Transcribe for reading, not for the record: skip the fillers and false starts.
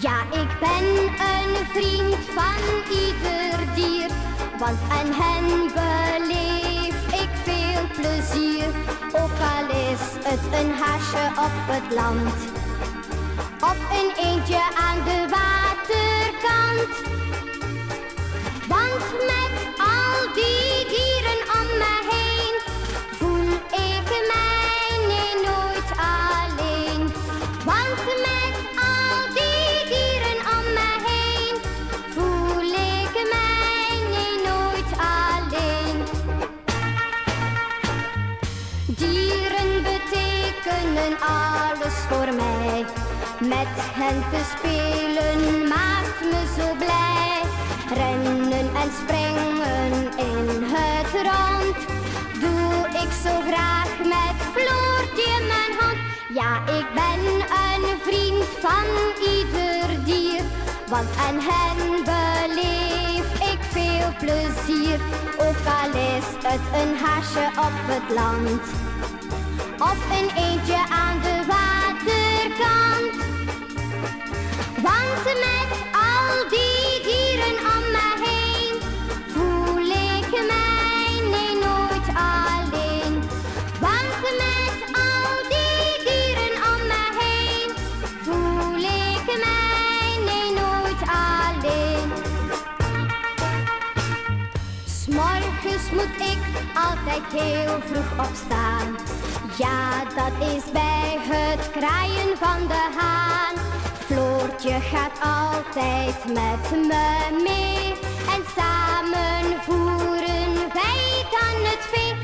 Ja, ik ben een vriend van ieder dier, want aan hen beleef ik veel plezier. Ook al is het een haasje op het land, of een eendje aan de waterkant. Want met al die dieren om me heen voel ik mij nooit alleen. Want met al die dieren om me heen voel ik mij nooit alleen. Dieren betekenen alles voor mij. Met hen te spelen maakt me zo blij. Rennen en springen in het rond doe ik zo graag met Floortje mijn hand. Ja, ik ben een vriend van ieder dier, want aan hen beleef ik veel plezier. Ook al is het een haasje op het land, of een eendje aan de waterkant. Want met al die dieren om me heen voel ik mij nooit alleen. Want met al die dieren om me heen voel ik mij nooit alleen. 'S Morgens moet ik altijd heel vroeg opstaan. Ja, dat is bij het kraaien van de haan. Floortje gaat altijd met me mee en samen voeren wij dan het vee.